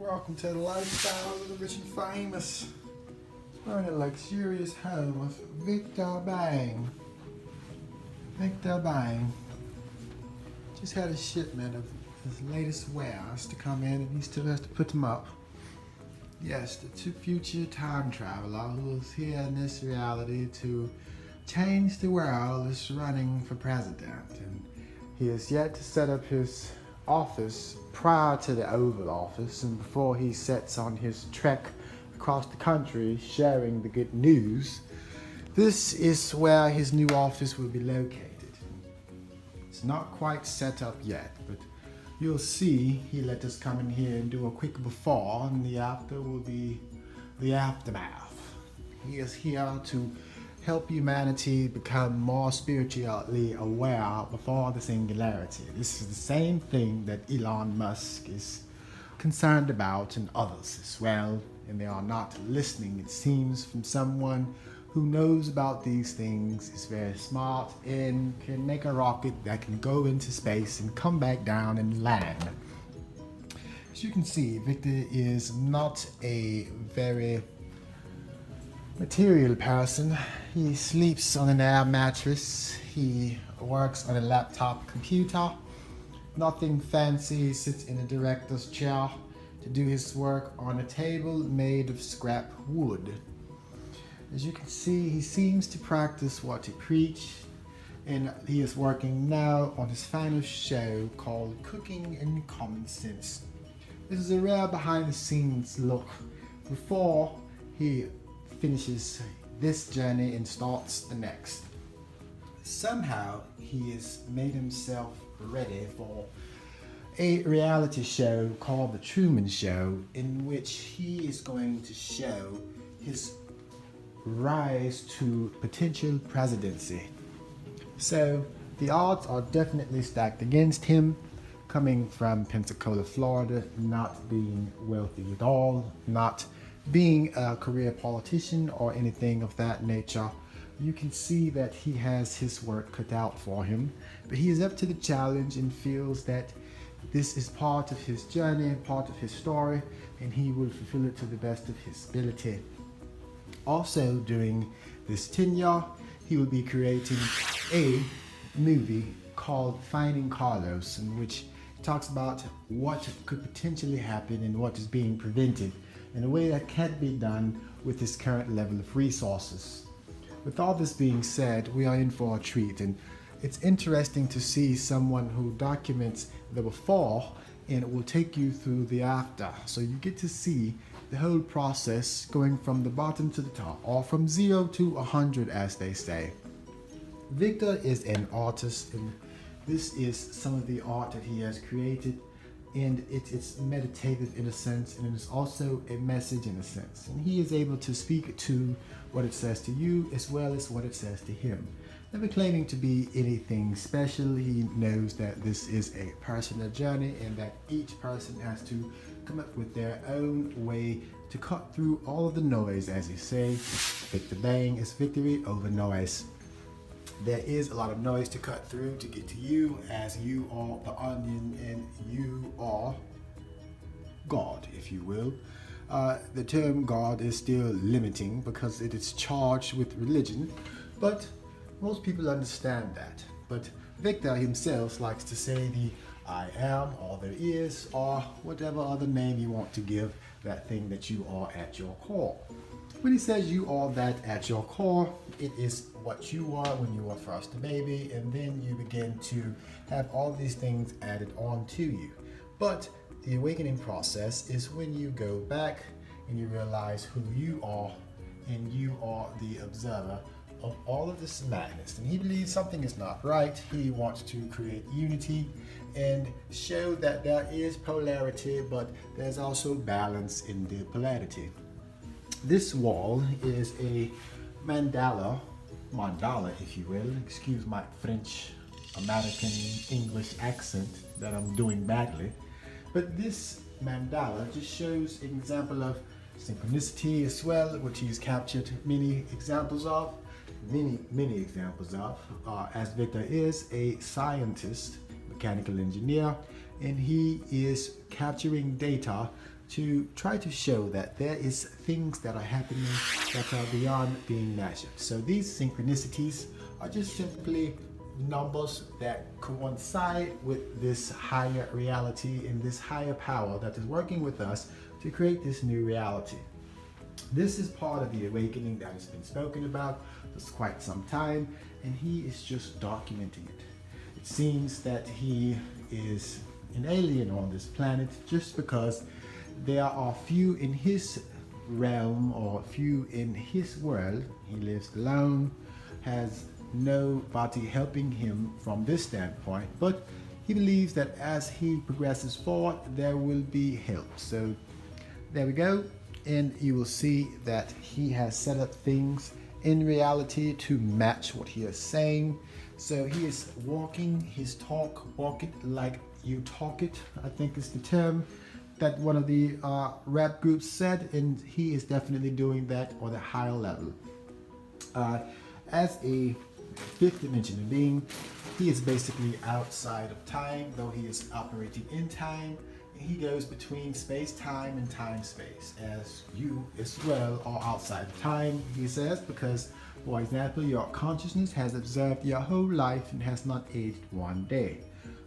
Welcome to the lifestyle of the rich and famous. We're in a luxurious home of Victor Bang. Victor Bang just had a shipment of his latest wares to come in, and he still has to put them up. Yes, the future time traveler who is here in this reality to change the world is running for president, and he has yet to set up his office prior to the Oval Office and before he sets on his trek across the country sharing the good news. This is where his new office will be located. It's not quite set up yet, but you'll see he let us come in here and do a quick before, and the after will be the aftermath. He is here to help humanity become more spiritually aware before the singularity. This is the same thing that Elon Musk is concerned about, and others as well, and they are not listening, it seems, from someone who knows about these things, is very smart, and can make a rocket that can go into space and come back down and land. As you can see, Victor is not a very material person. He sleeps on an air mattress. He works on a laptop computer. Nothing fancy. He sits in a director's chair to do his work on a table made of scrap wood. As you can see, he seems to practice what he preach, and he is working now on his final show called Cooking in Common Sense. This is a rare behind the scenes look before he finishes this journey and starts the next. Somehow he has made himself ready for a reality show called the Trueman Show, in which he is going to show his rise to potential presidency. So the odds are definitely stacked against him, coming from Pensacola, Florida, not being wealthy at all, not being a career politician or anything of that nature. You can see that he has his work cut out for him, but he is up to the challenge and feels that this is part of his journey, part of his story, and he will fulfill it to the best of his ability. Also, during this tenure, he will be creating a movie called Finding Carlos, in which he talks about what could potentially happen and what is being prevented in a way that can't be done with his current level of resources. With all this being said, we are in for a treat, and it's interesting to see someone who documents the before and it will take you through the after. So you get to see the whole process going from the bottom to the top, or from 0 to 100 as they say. Victor is an artist, and this is some of the art that he has created, and it's meditative in a sense, and it's also a message in a sense. And he is able to speak to what it says to you as well as what it says to him. Never claiming to be anything special, he knows that this is a personal journey and that each person has to come up with their own way to cut through all of the noise, as you say. Victor Bang is victory over noise. There is a lot of noise to cut through to get to you, as you are the onion and you are God, if you will. The term God is still limiting because it is charged with religion, but most people understand that. But Victor himself likes to say the I am, or there is, or whatever other name you want to give that thing that you are at your core. When he says you are that at your core, it is what you are when you were first a baby, and then you begin to have all these things added on to you. But the awakening process is when you go back and you realize who you are, and you are the observer of all of this madness. And he believes something is not right. He wants to create unity and show that there is polarity, but there's also balance in the polarity. This wall is a mandala if you will. Excuse my French, American, English accent that I'm doing badly. But this mandala just shows an example of synchronicity as well, which he's captured many examples of, as Victor is a scientist, mechanical engineer, and he is capturing data to try to show that there is things that are happening that are beyond being measured. So these synchronicities are just simply numbers that coincide with this higher reality and this higher power that is working with us to create this new reality. This is part of the awakening that has been spoken about for quite some time, and he is just documenting it. It seems that he is an alien on this planet just because there are few in his realm or few in his world. He lives alone, has nobody helping him from this standpoint, but he believes that as he progresses forward, there will be help. So there we go. And you will see that he has set up things in reality to match what he is saying. So he is walking his talk, walk it like you talk it, I think is the term that one of the rap groups said, and he is definitely doing that on a higher level. As a fifth dimensional being, he is basically outside of time, though he is operating in time. He goes between space-time and time-space, as you as well are outside of time, he says, because, for example, your consciousness has observed your whole life and has not aged one day.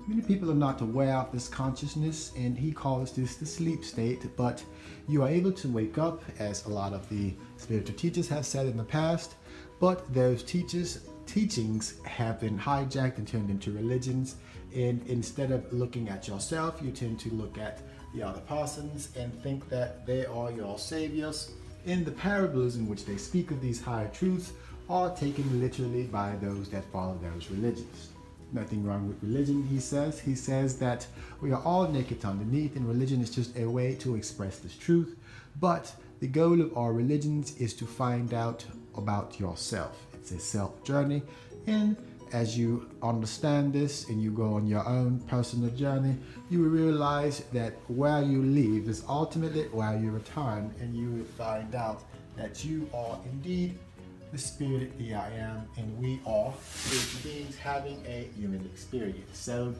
Many people are not aware of this consciousness, and he calls this the sleep state, but you are able to wake up, as a lot of the spiritual teachers have said in the past, but those teachings have been hijacked and turned into religions, and instead of looking at yourself, you tend to look at the other persons and think that they are your saviors. In the parables in which they speak of these higher truths are taken literally by those that follow those religions. Nothing wrong with religion, he says. He says that we are all naked underneath, and religion is just a way to express this truth. But the goal of our religions is to find out about yourself. It's a self journey, and as you understand this and you go on your own personal journey, you will realize that where you leave is ultimately where you return, and you will find out that you are indeed the spirit, the I am, and we are spiritual beings having a human experience. So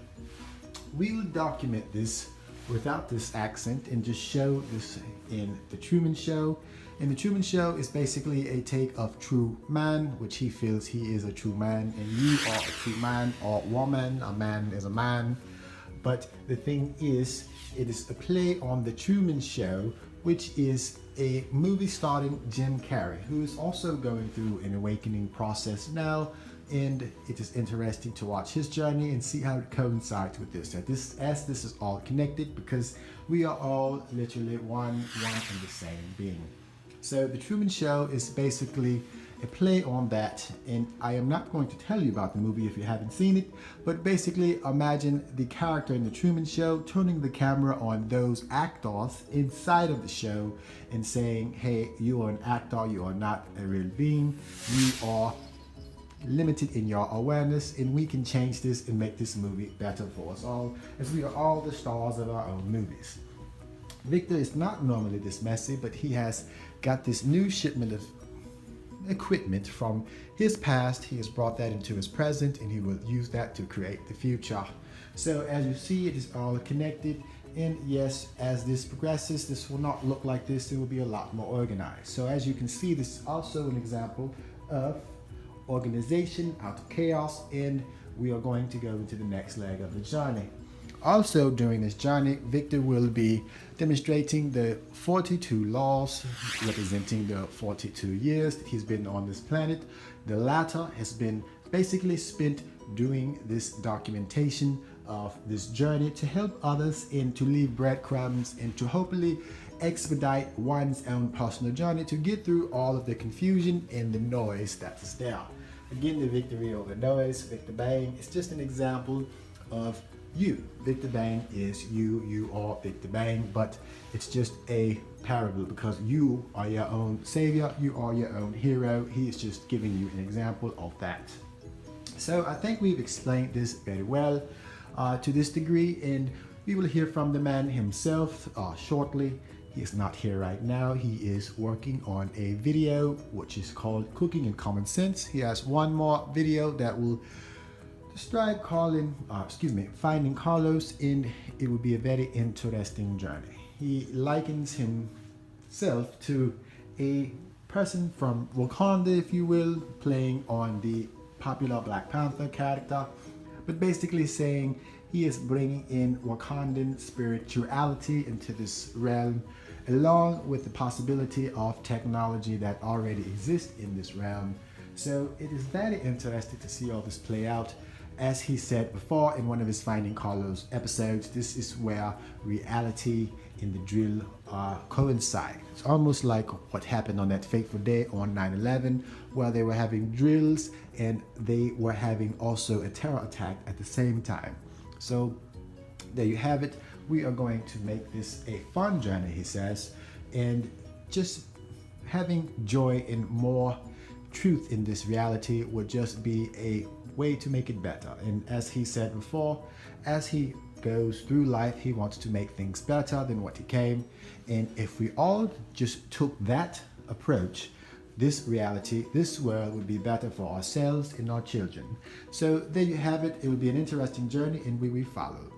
we will document this without this accent and just show this in the Trueman Show. And the Trueman Show is basically a take of true man, which he feels he is a true man, and you are a true man or woman. A man is a man. But the thing is, it is a play on the Trueman Show, which is a movie starring Jim Carrey, who is also going through an awakening process now, and it is interesting to watch his journey and see how it coincides with this. As this is all connected, because we are all literally one and the same being. So the Trueman Show is basically a play on that, and I am not going to tell you about the movie if you haven't seen it, but basically imagine the character in the Trueman Show turning the camera on those actors inside of the show and saying, hey, you are an actor, you are not a real being, you are limited in your awareness, and we can change this and make this movie better for us all, as we are all the stars of our own movies. Victor is not normally this messy, but he has got this new shipment of equipment from his past. He has brought that into his present, and he will use that to create the future. So as you see, it is all connected, and yes, as this progresses, this will not look like this. It will be a lot more organized. So as you can see, this is also an example of organization out of chaos, and we are going to go into the next leg of the journey. Also during this journey, Victor will be demonstrating the 42 laws representing the 42 years that he's been on this planet. The latter has been basically spent doing this documentation of this journey to help others and to leave breadcrumbs and to hopefully expedite one's own personal journey to get through all of the confusion and the noise that is there. Again, the victory over noise, Victor Bang, is just an example of you. Victor Bang is you, you are Victor Bang, but it's just a parable because you are your own savior, you are your own hero. He is just giving you an example of that. So I think we've explained this very well to this degree, and we will hear from the man himself shortly. He is not here right now. He is working on a video which is called Cooking in Common Sense. He has one more video that will describe finding Carlos, and it will be a very interesting journey. he likens himself to a person from Wakanda, if you will, playing on the popular Black Panther character, but basically saying he is bringing in Wakandan spirituality into this realm, along with the possibility of technology that already exists in this realm. So it is very interesting to see all this play out. As he said before in one of his Finding Carlos episodes, this is where reality and the drill coincide. It's almost like what happened on that fateful day on 9/11, where they were having drills and they were having also a terror attack at the same time. So there you have it. We are going to make this a fun journey, he says, and just having joy and more truth in this reality would just be a way to make it better. And as he said before, as he goes through life, he wants to make things better than what he came. And if we all just took that approach, this reality, this world would be better for ourselves and our children. So there you have it. It will be an interesting journey, and we will follow.